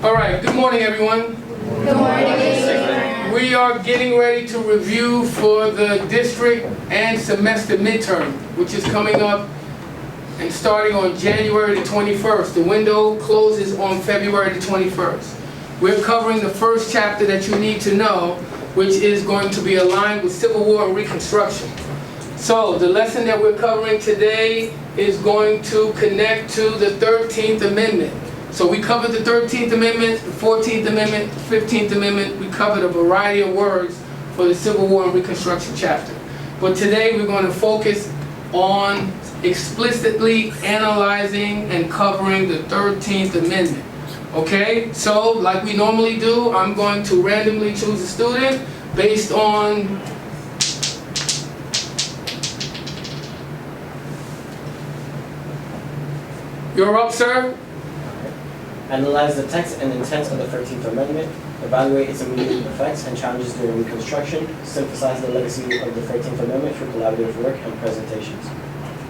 All right, good morning, everyone. Good morning. We are getting ready to review for the district and semester midterm, which is coming up and starting on January the 21st. The window closes on February the 21st. We're covering the first chapter that you need to know, which is going to be aligned with Civil War and Reconstruction. So the lesson that we're covering today is going to connect to the 13th Amendment. So we covered the 13th Amendment, the 14th Amendment, the 15th Amendment. We covered a variety of words for the Civil War and Reconstruction chapter. But today we're going to focus on explicitly analyzing and covering the 13th Amendment. Okay? So like we normally do, I'm going to randomly choose a student based on You're up, sir. Analyze the text and intent of the 13th Amendment, evaluate its immediate effects and challenges during Reconstruction, synthesize the legacy of the 13th Amendment through collaborative work and presentations.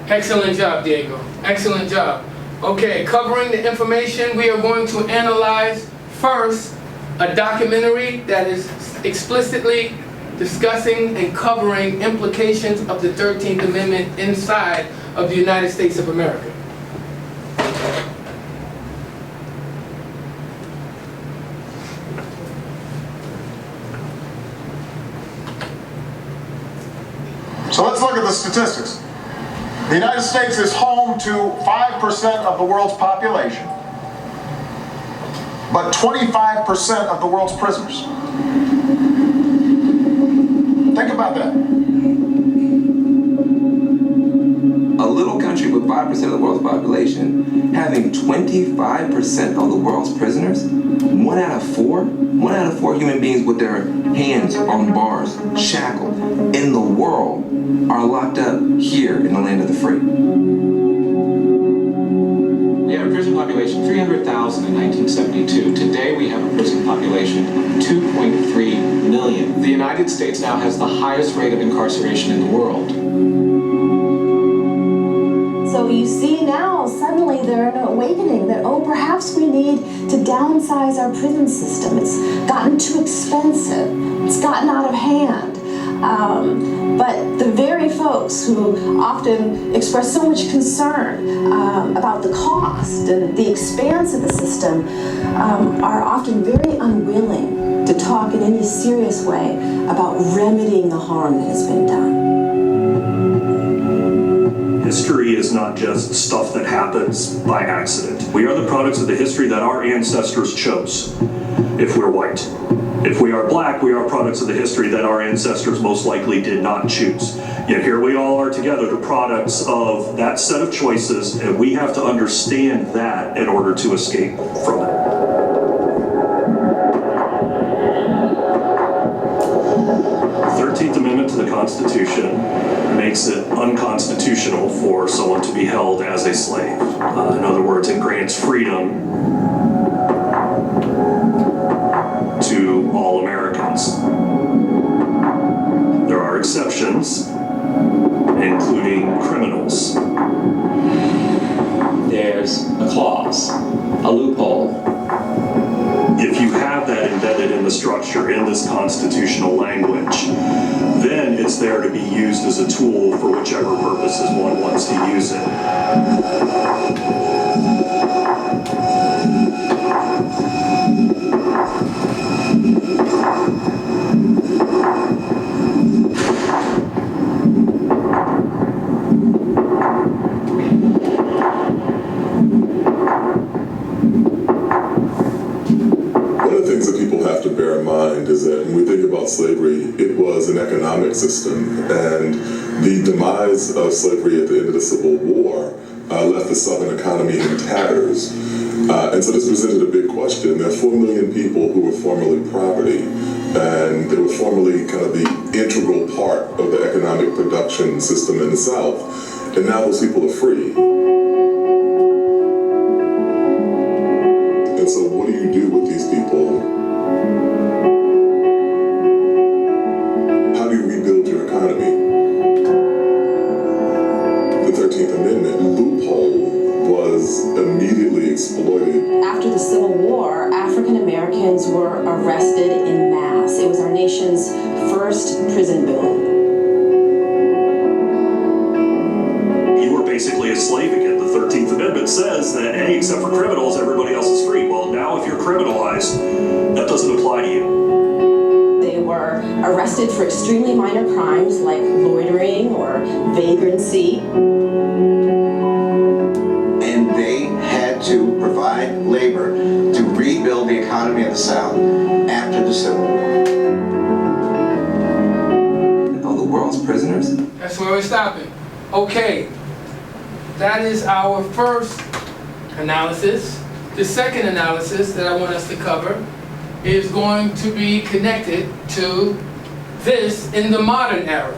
Excellent job, Diego. Excellent job. Okay, covering the information, we are going to analyze first a documentary that is explicitly discussing and covering implications of the 13th Amendment inside of the United States of America. So let's look at the statistics. The United States is home to 5% of the world's population, but 25% of the world's prisoners. Think about that. A little country with 5% of the world's population having 25% of the world's prisoners, one out of four human beings with their hands on bars, shackled, in the world are locked up here in the land of the free. We had a prison population of 300,000 in 1972. Today we have a prison population of 2.3 million. The United States now has the highest rate of incarceration in the world. So you see now, suddenly they're an awakening that, oh, perhaps we need to downsize our prison system. It's gotten too expensive. It's gotten out of hand. But the very folks who often express so much concern about the cost and the expanse of the system are often very unwilling to talk in any serious way about remedying the harm that has been done. History is not just stuff that happens by accident. We are the products of the history that our ancestors chose, if we're white. If we are black, we are products of the history that our ancestors most likely did not choose. Yet here we all are together, the products of that set of choices, and we have to understand that in order to escape from it. The 13th Amendment to the Constitution makes it unconstitutional for someone to be held as a slave. In other words, it grants freedom to all Americans. There are exceptions, including criminals. There's a clause, a loophole. If you have that embedded in the structure, in this constitutional language, then it's there to be used as a tool for whichever purposes one wants to use it. Is that when we think about slavery, it was an economic system, and the demise of slavery at the end of the Civil War left the Southern economy in tatters. And so this presented a big question. There are 4 million people who were formerly property, and they were formerly kind of the integral part of the economic production system in the South, and now those people are free. And so what do you do with these people? After the Civil War, African were arrested en masse. It was our nation's first prison boom. You were basically a slave again. The 13th Amendment says that, hey, except for criminals, everybody else is free. Well, now if you're criminalized, that doesn't apply to you. They were arrested for extremely minor crimes like loitering or vagrancy. And they had to provide labor to rebuild the economy of the South after the Civil War. All the world's prisoners? That's where we're stopping. Okay, that is our first analysis. The second analysis that I want us to cover is going to be connected to this in the modern era.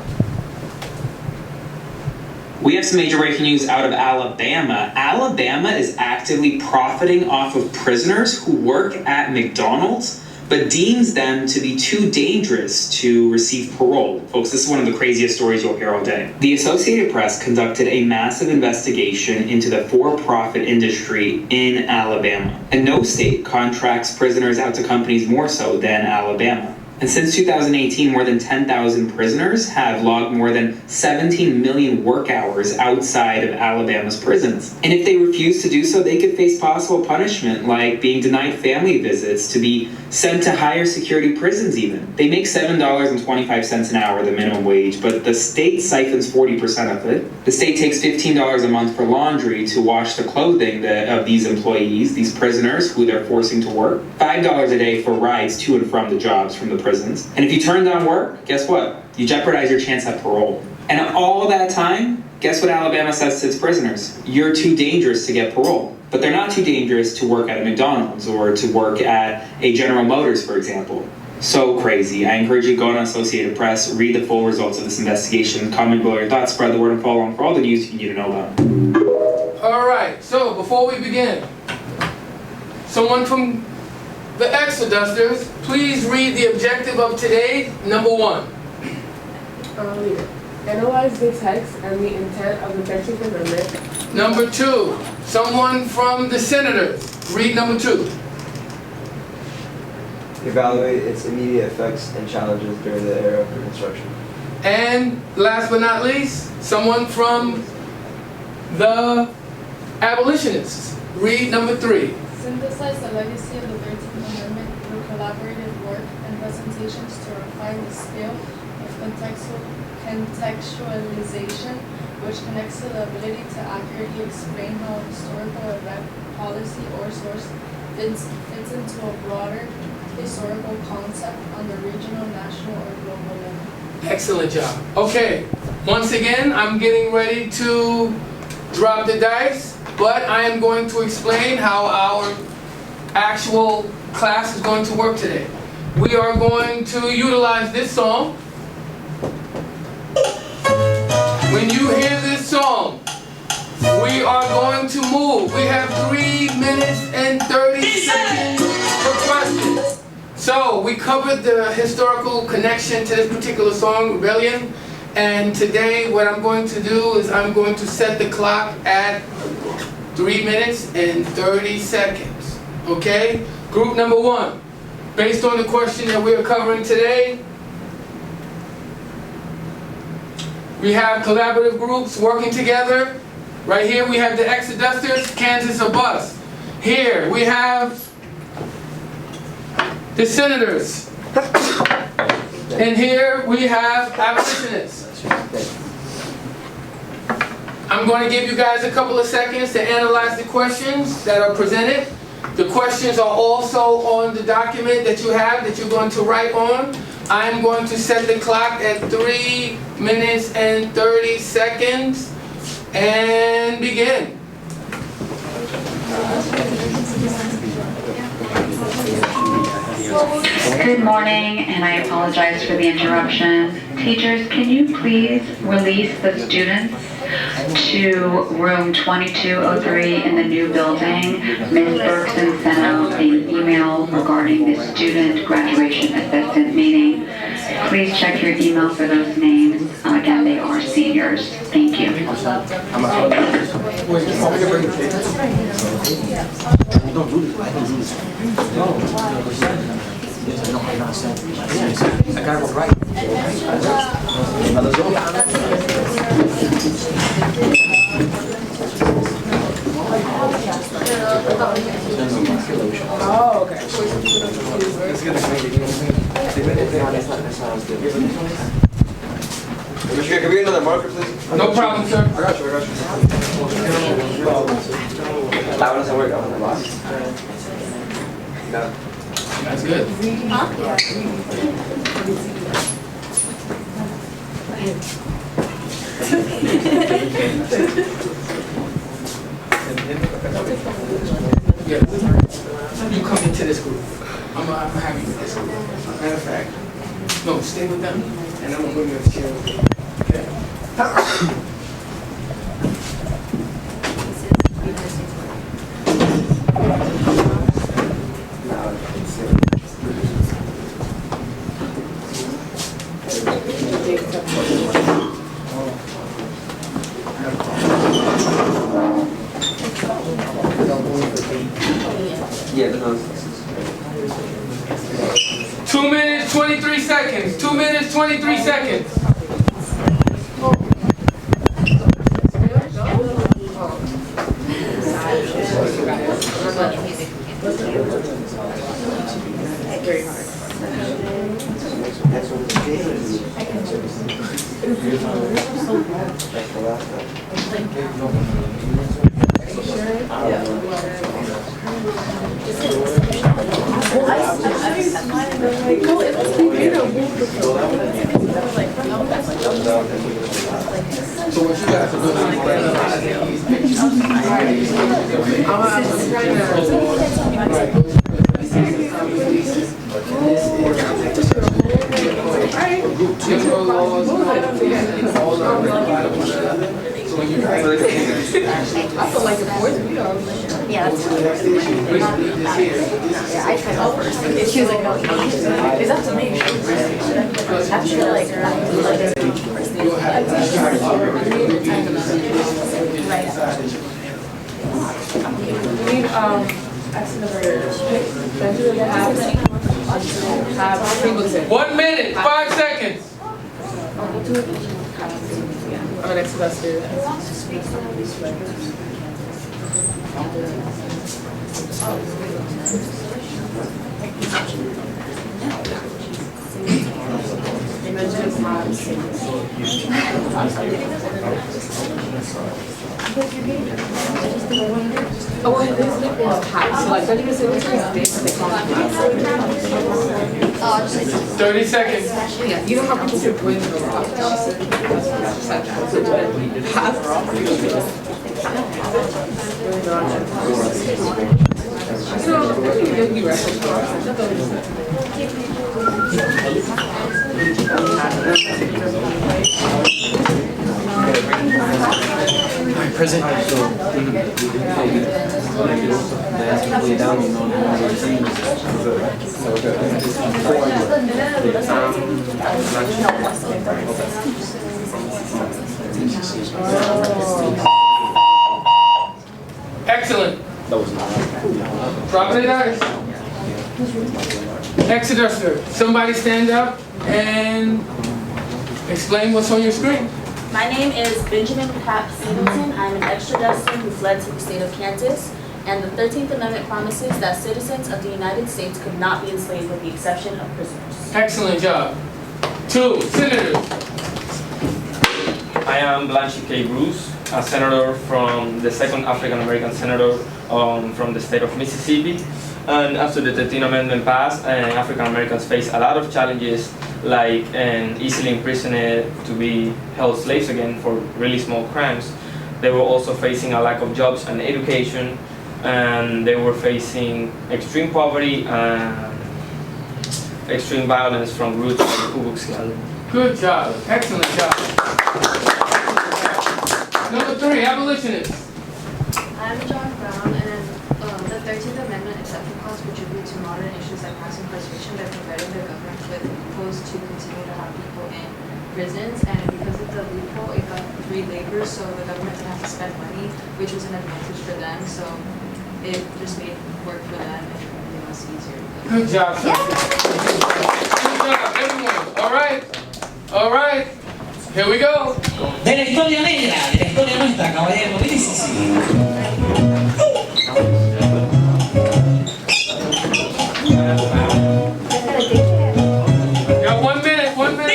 We have some major breaking news out of Alabama. Alabama is actively profiting off of prisoners who work at McDonald's, but deems them to be too dangerous to receive parole. Folks, this is one of the craziest stories you'll hear all day. The Associated Press conducted a massive investigation into the for-profit industry in Alabama. And no state contracts prisoners out to companies more so than Alabama. And since 2018, more than 10,000 prisoners have logged more than 17 million work hours outside of Alabama's prisons. And if they refuse to do so, they could face possible punishment, like being denied family visits, to be sent to higher security prisons even. They make $7.25 an hour, the minimum wage, but the state siphons 40% of it. The state takes $15 a month for laundry to wash the clothing of these employees, these prisoners who they're forcing to work. $5 a day for rides to and from the jobs from the prisons. And if you turn down work, guess what? You jeopardize your chance at parole. And all that time, guess what Alabama says to its prisoners? You're too dangerous to get parole. But they're not too dangerous to work at a McDonald's or to work at a General Motors, for example. So crazy. I encourage you to go on Associated Press, read the full results of this investigation, comment below your thoughts, spread the word, and follow on for all the news you need to know about. All right, so before we begin, someone from the Exodusters, please read the objective of today, number 1. Analyze the text and the intent of the 13th Amendment. Number 2, someone from the Senators, read number 2. Evaluate its immediate effects and challenges during the era of Reconstruction. And last but not least, someone from the Abolitionists, read number 3. Synthesize the legacy of the 13th Amendment through collaborative work and presentations to refine the skill of contextualization, which connects to the ability to accurately explain how a historical event, policy, or source fits into a broader historical concept on the regional, national, or global level. Excellent job. Okay, once again, I'm getting ready to drop the dice, but I am going to explain how our actual class is going to work today. We are going to utilize this song. When you hear this song, we are going to move. We have 3 minutes and 30 seconds for questions. So we covered the historical connection to this particular song, Rebellion. And today what I'm going to do is I'm going to set the clock at 3 minutes and 30 seconds. Okay? Group number 1. Based on the question that we are covering today, we have collaborative groups working together. Right here we have the Exodusters, Kansas a bus. Here we have the Senators. And here we have Abolitionists. I'm going to give you guys a couple of seconds to analyze the questions that are presented. The questions are also on the document that you have that you're going to write on. I'm going to set the clock at 3 minutes and 30 seconds and begin. Good morning, and I apologize for the interruption. Teachers, can you please release the students to room 2203 in the new building? Ms. Berkson sent out an email regarding the student graduation assistant meeting. Please check your email for those names. Again, they are seniors. Thank you. don't do this. I don't do this. No. Yes, I know. I'm not saying. I gotta go right. Now let's go. Oh, okay. Can we get another marker, please? No problem, sir. I got you. That one doesn't work. I want the box. No. That's good. Yeah. You come into this group. I'm happy with this group. Matter of fact, no, stay with them, and I'm gonna bring you a chair with me. Okay. 2 minutes, 23 seconds. 2 minutes, 23 seconds. So what you guys are doing I feel like the boys we are. Yeah, that's yeah, I tried out first. She was like, no, it's up to me. After like we need have 1 minute, 5 seconds. I'm an Exodus student. Oh, well, these people are hot. So, like, don't even say what's they call it 30 seconds. Yeah, you know how people say boys and girls hot? Present. Excellent. Dropping it out. Exodus, somebody stand up and explain what's on your screen. My name is Benjamin Pap Singleton. I'm an extradustin who fled to the state of Kansas, and the 13th Amendment promises that citizens of the United States could not be enslaved with the exception of prisoners. Excellent job. 2 senators. I am Blanche K. Bruce, a senator from the second African American senator from the state of Mississippi. And after the 13th Amendment passed, African Americans face a lot of challenges, like easily imprisoned to be held slaves again for really small crimes. They were also facing a lack of jobs and education, and they were facing extreme poverty and extreme violence from groups like the Ku Klux Klan. Good job. Excellent job. Number 3, abolitionists. I'm John Brown, and the 13th Amendment exception clause contributes to modern issues like mass incarceration by providing the government with loopholes to continue to have people in prisons. And because of the loophole, it got free labor, so the government didn't have to spend money, which was an advantage for them. So it just made work for them and it was easier. Good job, sir. Good job, everyone. All right. All right. Here we go. De la historia negra, de la historia nuestra, caballero. Mire si sí. Got 1 minute, 1 minute.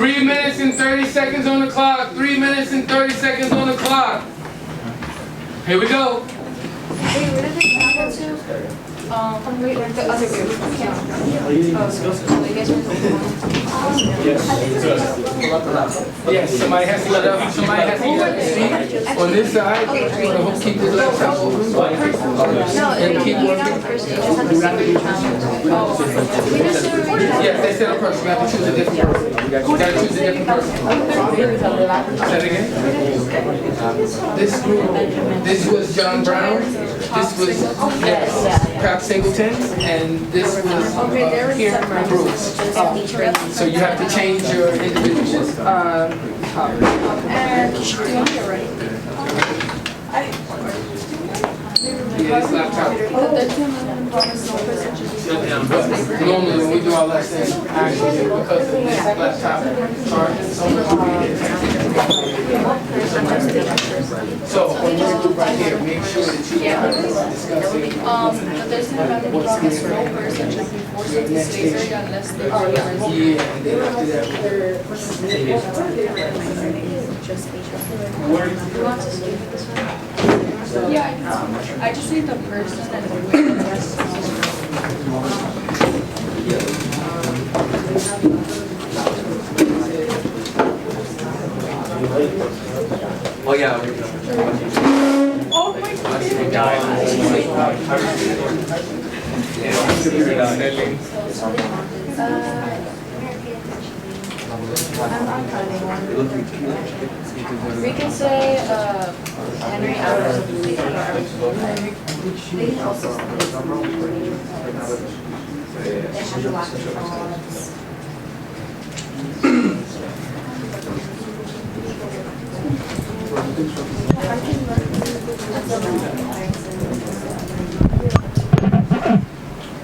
3 minutes and 30 seconds on the clock. 3 minutes and 30 seconds on the clock. Here we go. Wait, where did they travel to? Wait, the other group. Yes, somebody has to let up. Somebody has to get up and seat on this side. We're going to keep this laptop open. And keep working. Yes, they said a person. You have to choose a different person. You got to choose a different person. Say that again. This group, this was John Brown. This was Pat Singleton, and this was here Bruce. So you have to change your individuals. Yeah, this laptop. Normally when we do our lessons, actually because of this laptop charges so much, so on this group right here, make sure that you guys are discussing The 13th Amendment promises no person shall be forced into slavery unless they are yours. yeah, and then after that, You want to speak this one? Yeah, I just need the person and the rest. Oh yeah. Oh my We can say Henry Adams. They can also they have a lot of thoughts.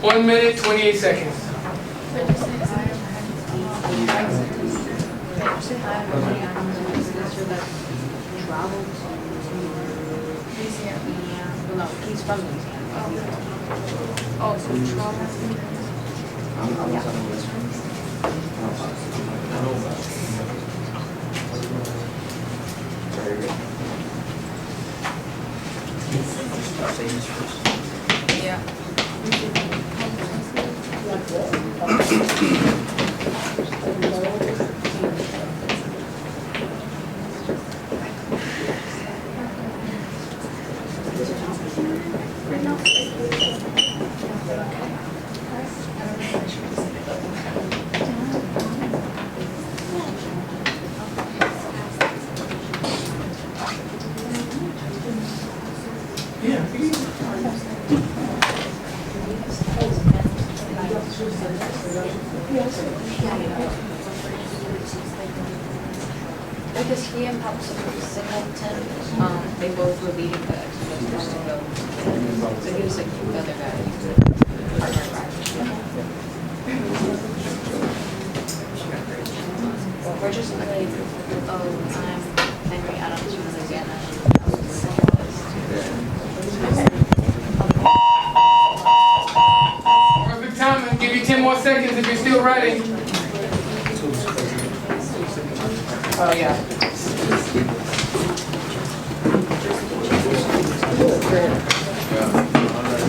One minute, 28 seconds. No, he's from Louisiana. Oh, so trauma. Yeah. Because he and Pop Singleton, they both were leading the expeditions to go. So he was like the other guy. We're just like, oh, I'm Henry Adams from Louisiana. Perfect time. I'll give you 10 more seconds if you're still ready. Oh, yeah.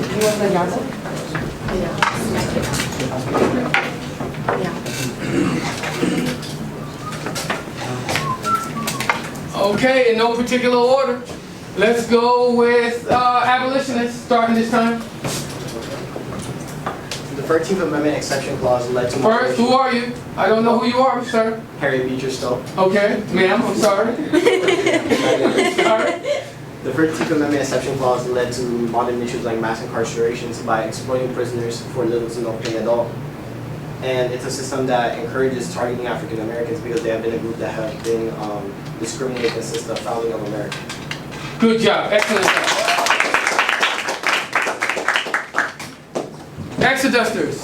You want the Johnson? Okay, in no particular order. Let's go with abolitionists, starting this time. 13th Amendment exception clause led to First, who are you? I don't know who you are, sir. Harry Beecher Stowe. Okay, ma'am, I'm sorry. Sorry. The 13th Amendment exception clause led to modern issues like mass incarcerations by exploiting prisoners for little to no pay at all. And it's a system that encourages targeting African Americans because they have been a group that have been discriminated since the founding of America. Good job, excellent job. Exodusters.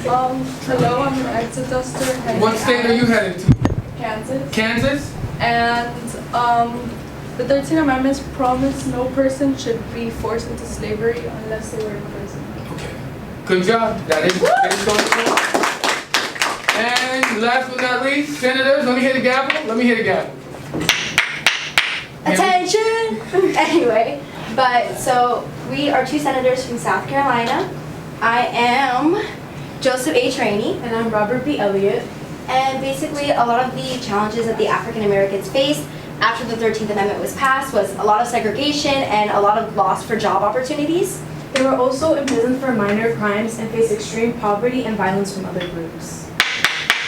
Hello, I'm an Exoduster. What state are you headed to? Kansas. Kansas? And the 13th Amendment promised no person should be forced into slavery unless they were in prison. Good job. That is based on the law. And last but not least, senators, let me hear the gavel. Let me hear the gavel. Attention! Anyway, so we are two senators from South Carolina. I am Joseph H. Rainey. And I'm Robert B. Elliott. And basically a lot of the challenges that the African Americans faced after the 13th Amendment was passed was a lot of segregation and a lot of loss for job opportunities. They were also imprisoned for minor crimes and faced extreme poverty and violence from other groups.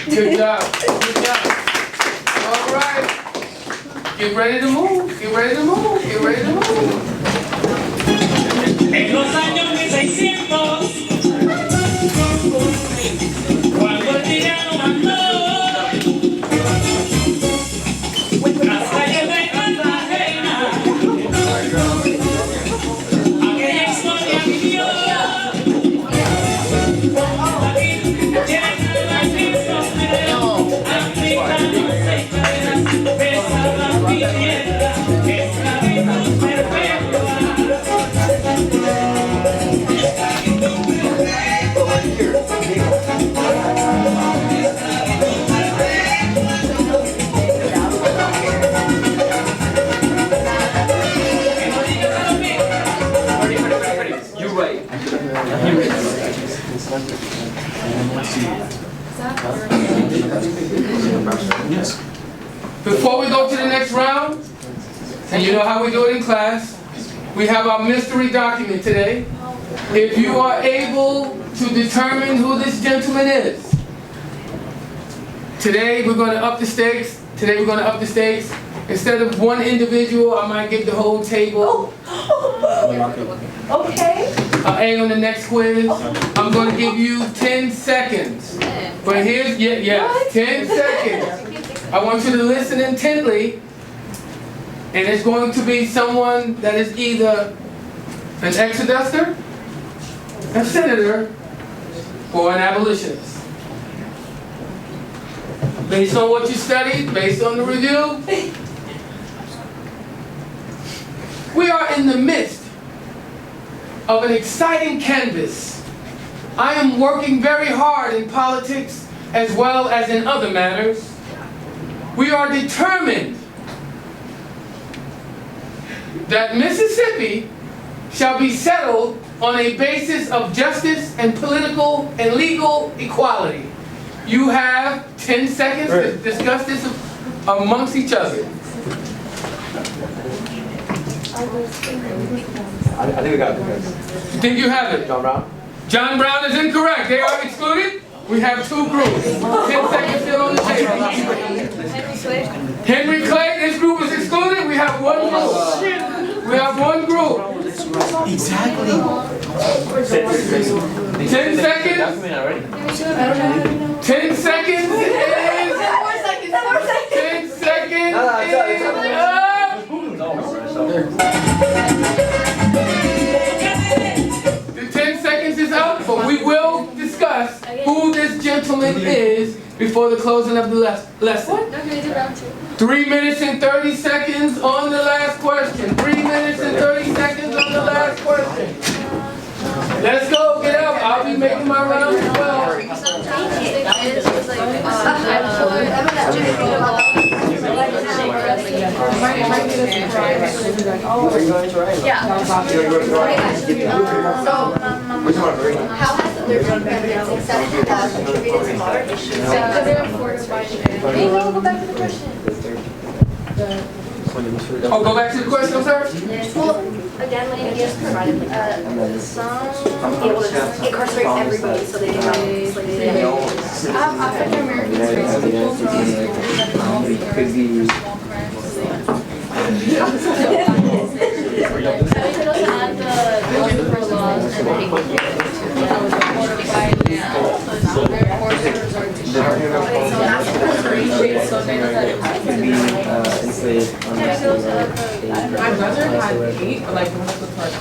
Good job. Good job. All right. Get ready to move. Get ready to move. Get ready to move. En los años 1600, cuando el tirano mandó las calles de Cartagena, aquella historia vivió. David llega la Cristo, africano, seis cadenas, pesaban mi tierra, esclavitud perpetua. Before we go to the next round, and you know how we do it in class, we have our mystery document today. If you are able to determine who this gentleman is, today we're going to up the stakes. Instead of one individual, I might give the whole table. Okay. A on the next quiz. I'm going to give you 10 seconds. But here's, 10 seconds. I want you to listen intently. And it's going to be someone that is either an exoduster, a senator, or an abolitionist. Based on what you studied, based on the review, we are in the midst of an exciting canvas. I am working very hard in politics as well as in other matters. We are determined that Mississippi shall be settled on a basis of justice and political and legal equality. You have 10 seconds to discuss this amongst each other. I think we got it. You think you have it? John Brown? John Brown is incorrect. They are excluded. We have two groups. 10 seconds still on the table. Henry Clay, this group is excluded. We have one group. We have one group. Exactly. 10 seconds. 10 seconds is... 10 seconds The 10 seconds is up, but we will discuss who this gentleman is before the closing of the lesson. 3 minutes and 30 seconds on the last question. 3 minutes and 30 seconds on the last question. Let's go, get up. I'll be making my round as well. How has the 13th Amendment contributed to modern issues? Maybe we'll go back to the question. Oh, go back to the question, sir? Well, Again, like ideas provided like some able to just incarcerate everybody so they can have African Americans people Could be. We could also add the labor laws and make fortified land, enforcers or I'd rather have 8, but like one of the parts.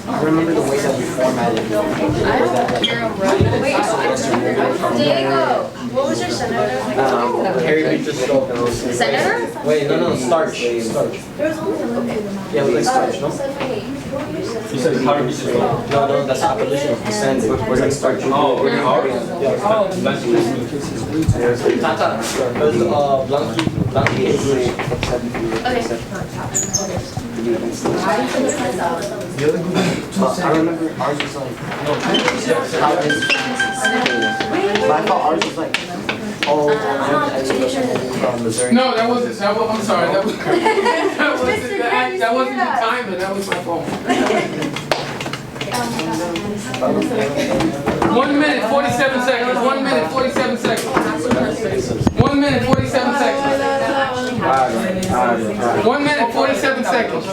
I remember the way that we formatted. Diego, what was your senator? Harry Beecher Stowe. Senator? Wait, no, starch. There was only Yeah, it was like starch, no? You said Harry Beecher Stowe. No, that's abolition of descent. We're doing starch. Oh, we're in Harvard? Tata. It was Blanqui. I remember ours was like, but I thought ours was like, from Missouri. No, that wasn't, I'm sorry, that wasn't the timer, that was my phone. 1 minute, 47 seconds, 1 minute, 47 seconds. 1 minute, 47 seconds. 1 minute, 47 seconds.